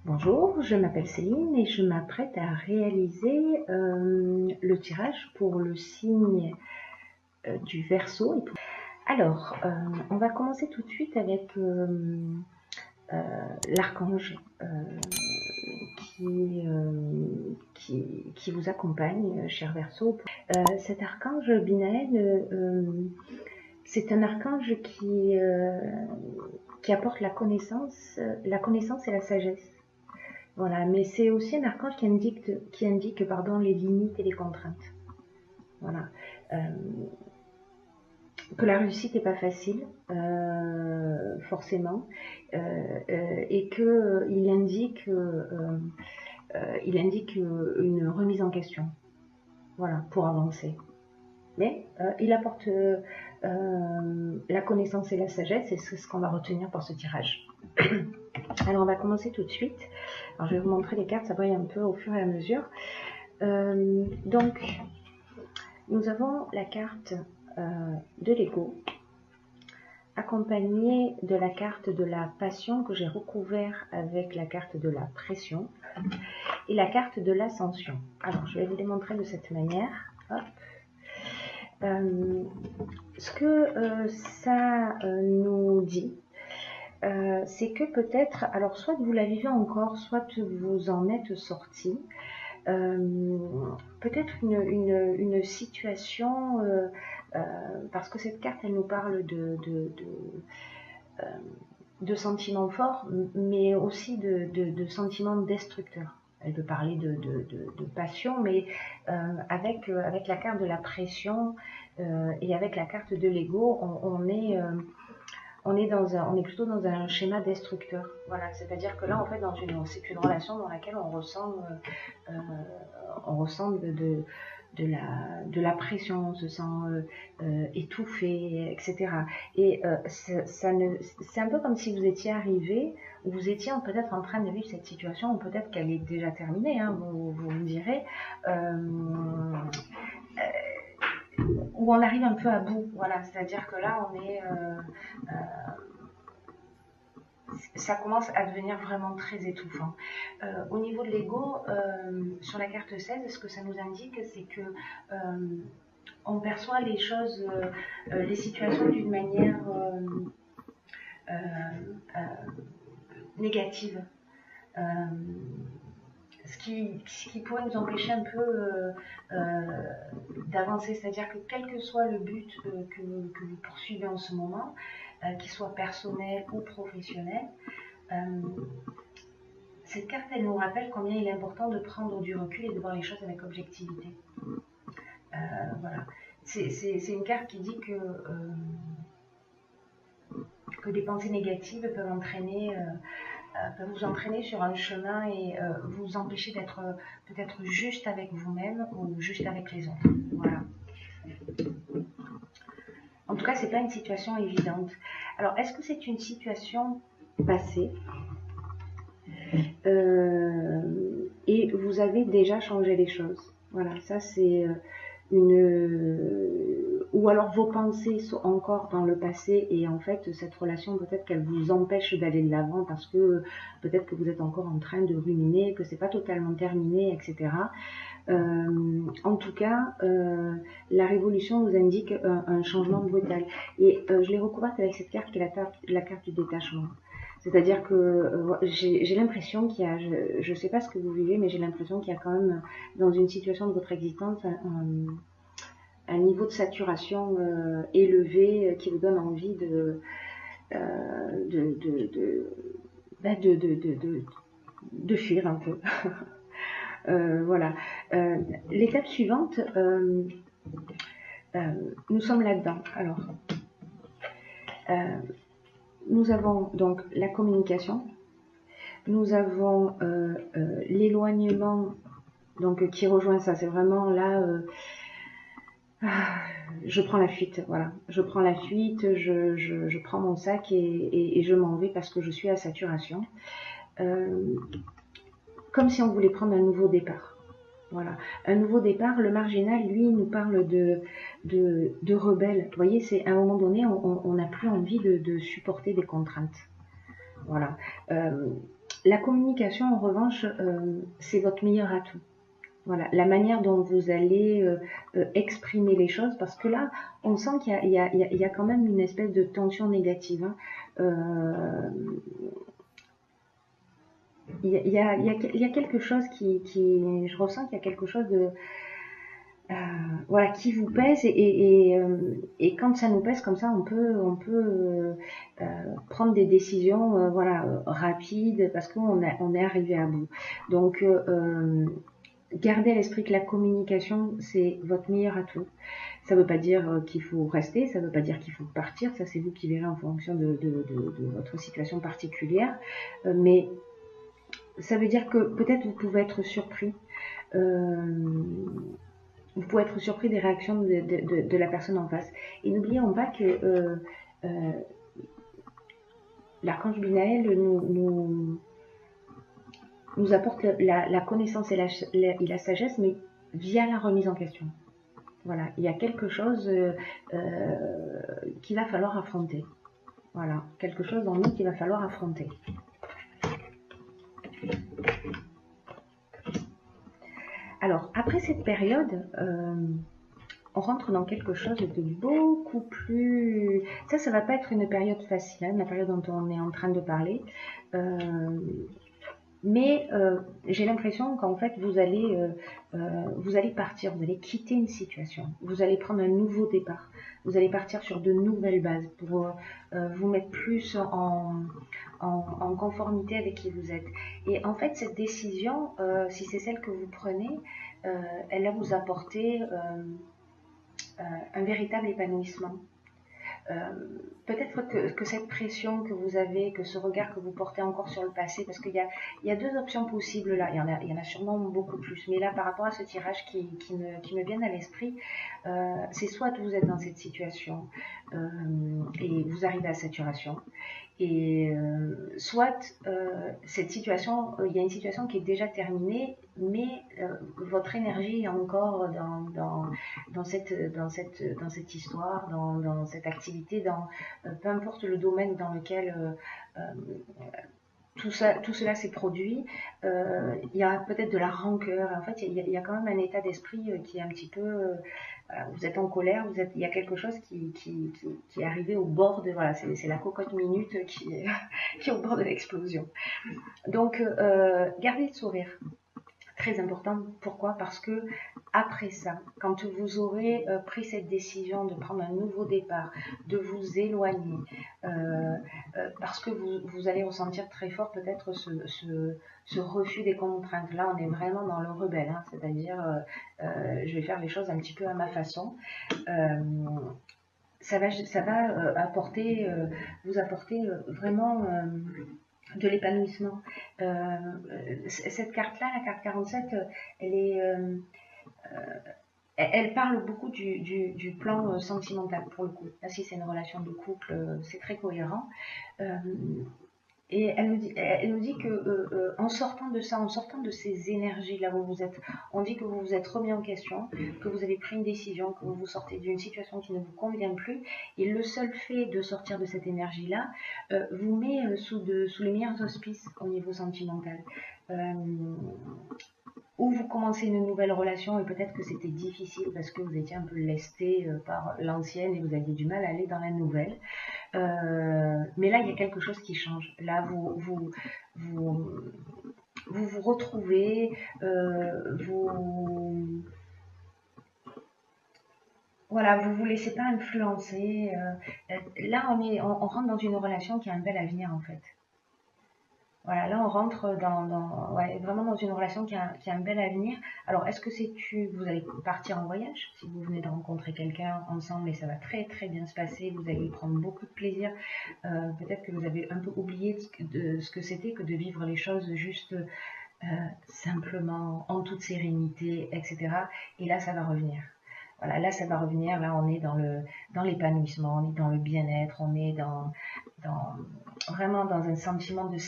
Bonjour, je m'appelle Céline et je m'apprête à réaliser le tirage pour le signe du Verseau. Alors, on va commencer tout de suite avec l'archange qui vous accompagne, cher Verseau. Cet archange Binaël, c'est un archange qui apporte la connaissance et la sagesse. Voilà, mais c'est aussi un archange qui indique les limites et les contraintes. Voilà. Que la réussite n'est pas facile, forcément, et qu'il indique, une remise en question, voilà, pour avancer. Mais il apporte la connaissance et la sagesse, et c'est ce qu'on va retenir pour ce tirage. Alors on va commencer tout de suite. Alors je vais vous montrer les cartes, ça brille un peu au fur et à mesure. Donc nous avons la carte de l'ego, accompagnée de la carte de la passion que j'ai recouvert avec la carte de la pression et la carte de l'ascension. Alors je vais vous les montrer de cette manière. Hop. Ce que ça nous dit, c'est que peut-être, alors soit vous la vivez encore, soit vous en êtes sorti, peut-être une situation, parce que cette carte elle nous parle de sentiments forts, mais aussi de sentiments destructeurs. Elle peut parler de passion, mais avec la carte de la pression et avec la carte de l'ego, on est plutôt dans un schéma destructeur. Voilà, c'est-à-dire que là, en fait, c'est une relation dans laquelle on ressent de la pression, on se sent étouffé, etc. Et c'est un peu comme si vous étiez arrivé, ou vous étiez peut-être en train de vivre cette situation, ou peut-être qu'elle est déjà terminée, hein, vous me direz, où on arrive un peu à bout. Voilà, c'est-à-dire que là, ça commence à devenir vraiment très étouffant. Au niveau de l'ego, sur la carte 16, ce que ça nous indique, c'est que on perçoit les choses, les situations d'une manière négative. Ce qui pourrait nous empêcher un peu d'avancer, c'est-à-dire que quel que soit le but que vous poursuivez en ce moment, qu'il soit personnel ou professionnel, cette carte, elle nous rappelle combien il est important de prendre du recul et de voir les choses avec objectivité. Voilà. C'est une carte qui dit que des pensées négatives peuvent vous entraîner sur un chemin et vous empêcher d'être peut-être juste avec vous-même ou juste avec les autres. Voilà. En tout cas, c'est pas une situation évidente. Alors, est-ce que c'est une situation passée et vous avez déjà changé les choses? Voilà, ça c'est ou alors vos pensées sont encore dans le passé et en fait cette relation peut-être qu'elle vous empêche d'aller de l'avant parce que peut-être que vous êtes encore en train de ruminer, que c'est pas totalement terminé, etc. En tout cas, la révolution nous indique un changement brutal. Et je l'ai recouverte avec cette carte qui est la carte du détachement. C'est-à-dire que j'ai l'impression qu'il y a, je ne sais pas ce que vous vivez, mais j'ai l'impression qu'il y a quand même dans une situation de votre existence un niveau de saturation élevé qui vous donne envie de fuir un peu. Voilà. L'étape suivante, nous sommes là-dedans. Alors, nous avons donc la communication, nous avons l'éloignement, donc qui rejoint ça. C'est vraiment là, je prends la fuite. Voilà, je prends la fuite, je prends mon sac et je m'en vais parce que je suis à saturation. Comme si on voulait prendre un nouveau départ. Voilà, un nouveau départ. Le marginal, lui, nous parle de rebelle. Vous voyez, c'est à un moment donné, on n'a plus envie de supporter des contraintes. Voilà. La communication, en revanche, c'est votre meilleur atout. Voilà, la manière dont vous allez exprimer les choses, parce que là, on sent qu'il y a quand même une espèce de tension négative. Hein. Il y a quelque chose je ressens qu'il y a quelque chose de, voilà, qui vous pèse et quand ça nous pèse comme ça, on peut prendre des décisions, voilà, rapides parce on est arrivé à bout. Donc, gardez à l'esprit que la communication, c'est votre meilleur atout. Ça ne veut pas dire qu'il faut rester, ça ne veut pas dire qu'il faut partir, ça c'est vous qui verrez en fonction de votre situation particulière. Mais ça veut dire que peut-être vous pouvez être surpris. Vous pouvez être surpris des réactions de la personne en face. Et n'oublions pas que l'archange Binaël nous apporte la connaissance et la sagesse, mais via la remise en question. Voilà, il y a quelque chose qu'il va falloir affronter. Voilà, quelque chose en nous qu'il va falloir affronter. Alors, après cette période, on rentre dans quelque chose de beaucoup plus... Ça va pas être une période facile, hein, la période dont on est en train de parler. Mais j'ai l'impression qu'en fait, vous allez partir, vous allez quitter une situation. Vous allez prendre un nouveau départ. Vous allez partir sur de nouvelles bases pour vous mettre plus en conformité avec qui vous êtes. Et en fait, cette décision, si c'est celle que vous prenez, elle va vous apporter un véritable épanouissement. Peut-être que cette pression que vous avez, que ce regard que vous portez encore sur le passé, parce qu'il y a deux options possibles là, il y en a sûrement beaucoup plus, mais là par rapport à ce tirage qui me viennent à l'esprit, c'est soit vous êtes dans cette situation et vous arrivez à saturation, et soit cette situation, il y a une situation qui est déjà terminée, mais votre énergie est encore dans cette histoire, dans cette activité, peu importe le domaine dans lequel tout cela s'est produit, il y a peut-être de la rancœur. En fait, il y a quand même un état d'esprit qui est un petit peu... vous êtes en colère, il y a quelque chose qui est arrivé au bord de... Voilà, c'est la cocotte minute qui est au bord de l'explosion. Donc, gardez le sourire. Très important. Pourquoi? Parce que après ça, quand vous aurez pris cette décision de prendre un nouveau départ, de vous éloigner, parce que vous allez ressentir très fort peut-être ce refus des contraintes. Là, on est vraiment dans le rebelle, hein, c'est-à-dire je vais faire les choses un petit peu à ma façon. Ça va vous apporter vraiment de l'épanouissement. Cette carte-là, la carte 47, elle parle beaucoup du plan sentimental pour le coup. Là, si c'est une relation de couple, c'est très cohérent. Et elle nous dit que en sortant de ça, en sortant de ces énergies-là où vous êtes, on dit que vous vous êtes remis en question, que vous avez pris une décision, que vous sortez d'une situation qui ne vous convient plus. Et le seul fait de sortir de cette énergie-là vous met sous les meilleurs auspices au niveau sentimental. Ou vous commencez une nouvelle relation et peut-être que c'était difficile parce que vous étiez un peu lesté par l'ancienne et vous aviez du mal à aller dans la nouvelle. Mais là, il y a quelque chose qui change. Là, vous retrouvez, voilà, vous vous laissez pas influencer. Là, on rentre dans une relation qui a un bel avenir en fait. Voilà, là on rentre vraiment dans une relation qui a un bel avenir. Alors, est-ce que vous allez partir en voyage, si vous venez de rencontrer quelqu'un ensemble et ça va très très bien se passer, vous allez y prendre beaucoup de plaisir. Peut-être que vous avez un peu oublié ce que c'était que de vivre les choses juste simplement, en toute sérénité, etc. Et là, ça va revenir. Voilà, là, ça va revenir. Là, on est dans l'épanouissement, on est dans le bien-être, on est vraiment dans un sentiment de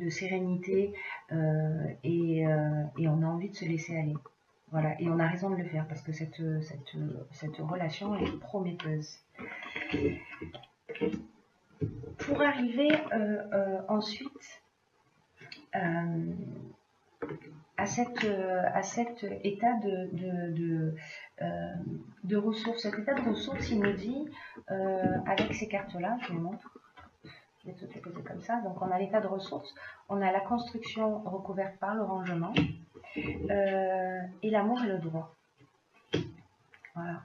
sérénité et on a envie de se laisser aller. Voilà, et on a raison de le faire parce que cette relation est prometteuse. Pour arriver ensuite à cet état de ressources. Cet état de ressources, il nous dit, avec ces cartes-là, je vous les montre, je vais toutes les poser comme ça. Donc on a l'état de ressources, on a la construction recouverte par le rangement, et l'amour et le droit. Voilà.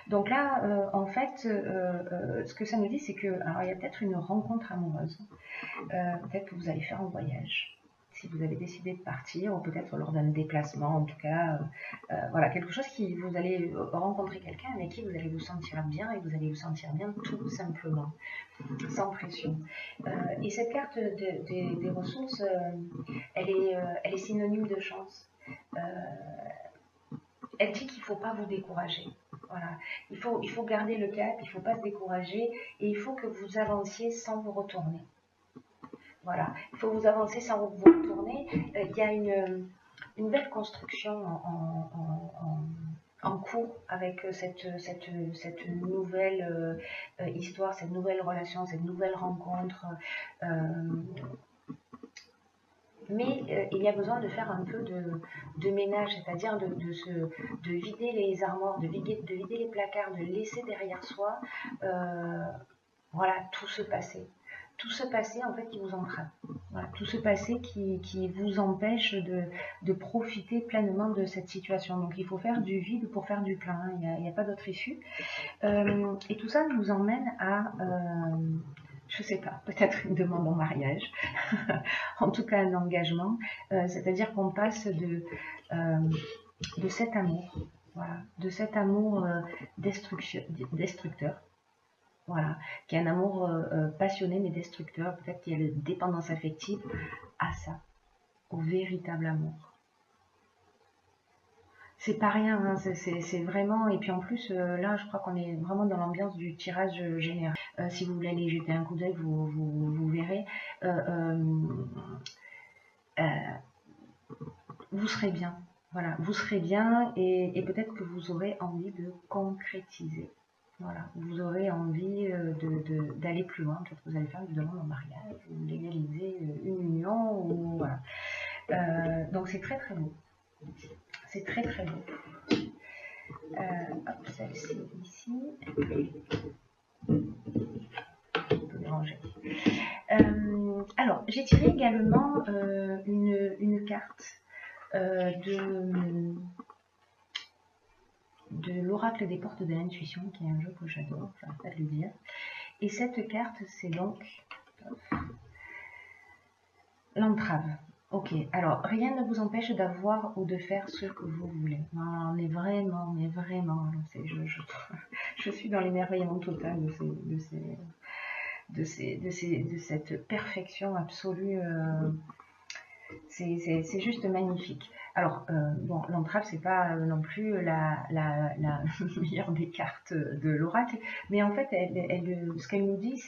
Donc là, en fait, ce que ça nous dit, c'est que, alors il y a peut-être une rencontre amoureuse, peut-être que vous allez faire un voyage, si vous avez décidé de partir, ou peut-être lors d'un déplacement, en tout cas, voilà, quelque chose qui, vous allez rencontrer quelqu'un avec qui vous allez vous sentir bien, et vous allez vous sentir bien tout simplement, sans pression. Et cette carte des ressources, elle est synonyme de chance. Elle dit qu'il ne faut pas vous décourager. Voilà. Il faut garder le cap, il ne faut pas se décourager, et il faut que vous avanciez sans vous retourner. Voilà, il faut vous avancer sans vous retourner. Il y a une belle construction en cours avec cette nouvelle histoire, cette nouvelle relation, cette nouvelle rencontre. Mais il y a besoin de faire un peu de ménage, c'est-à-dire de vider les armoires, de vider les placards, de laisser derrière soi, voilà, tout ce passé. Tout ce passé, en fait, qui vous entrave. Voilà, tout ce passé qui vous empêche de profiter pleinement de cette situation. Donc, il faut faire du vide pour faire du plein. Hein. Il n'y a pas d'autre issue. Et tout ça nous emmène à... je sais pas, peut-être une demande en mariage, en tout cas un engagement, c'est-à-dire qu'on passe de cet amour, voilà, de cet amour destructeur, voilà, qui est un amour passionné mais destructeur, peut-être qu'il y a une dépendance affective, à ça, au véritable amour. C'est pas rien, hein, c'est vraiment, et puis en plus, là, je crois qu'on est vraiment dans l'ambiance du tirage général. Si vous voulez aller jeter un coup d'œil, vous verrez. Vous serez bien, voilà, vous serez bien, et peut-être que vous aurez envie de concrétiser. Voilà, vous aurez envie d'aller plus loin, peut-être que vous allez faire une demande en mariage, ou légaliser une union, ou voilà. Donc c'est très très beau. C'est très très beau. Hop, celle-ci ici. Alors, j'ai tiré également une carte de l'oracle des portes de l'intuition, qui est un jeu que j'adore, enfin pas de le dire. Et cette carte, c'est donc l'entrave. Ok, alors rien ne vous empêche d'avoir ou de faire ce que vous voulez. Non, mais vraiment, je suis dans l'émerveillement total de cette perfection absolue. C'est juste magnifique. Alors, bon, l'entrave, c'est pas non plus la meilleure des cartes de l'oracle, mais en fait, ce qu'elle nous dit,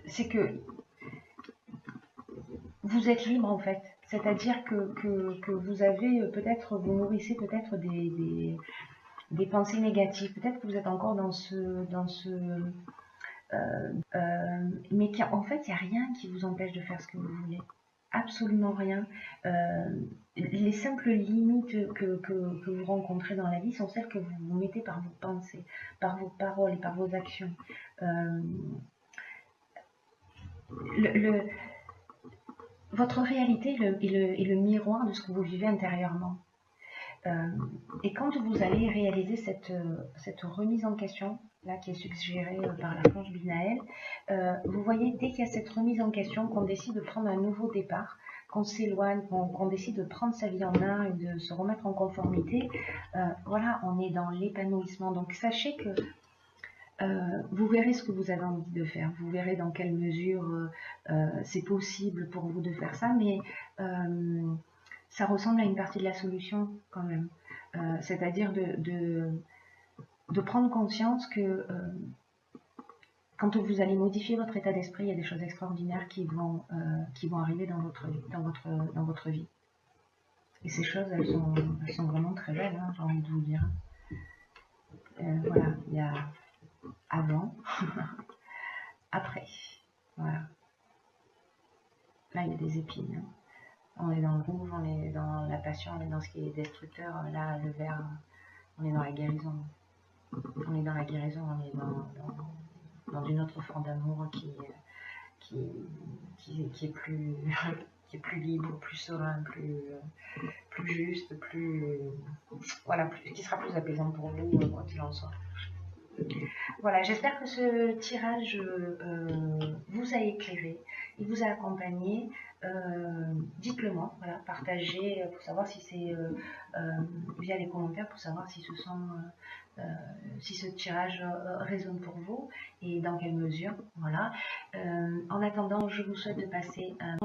c'est que vous êtes libre, en fait. C'est-à-dire que vous avez peut-être, vous nourrissez peut-être des pensées négatives. Peut-être que vous êtes encore dans mais en fait, il n'y a rien qui vous empêche de faire ce que vous voulez. Absolument rien. Les simples limites que vous rencontrez dans la vie sont celles que vous vous mettez par vos pensées, par vos paroles et par vos actions. Votre réalité est le miroir de ce que vous vivez intérieurement. Et quand vous allez réaliser cette remise en question, là qui est suggérée par l'archange Binaël, vous voyez, dès qu'il y a cette remise en question, qu'on décide de prendre un nouveau départ, qu'on s'éloigne, qu'on décide de prendre sa vie en main et de se remettre en conformité, voilà, on est dans l'épanouissement. Donc sachez que vous verrez ce que vous avez envie de faire, vous verrez dans quelle mesure c'est possible pour vous de faire ça, mais ça ressemble à une partie de la solution quand même. C'est-à-dire de prendre conscience que quand vous allez modifier votre état d'esprit, il y a des choses extraordinaires qui vont arriver dans votre vie. Et ces choses, elles sont vraiment très belles, hein, j'ai envie de vous dire. Voilà, il y a avant, après. Voilà. Là, il y a des épines. Hein. On est dans le rouge, on est dans la passion, on est dans ce qui est destructeur. Là, le vert, on est dans la guérison. On est dans la guérison, on est dans une autre forme d'amour qui est plus, qui est plus libre, plus serein, plus juste, voilà, qui sera plus apaisant pour vous, quoi qu'il en soit. Voilà, j'espère que ce tirage vous a éclairé, il vous a accompagné. Dites-le moi, voilà, partagez pour savoir si c'est via les commentaires, pour savoir si si ce tirage résonne pour vous et dans quelle mesure. Voilà. En attendant, je vous souhaite de passer un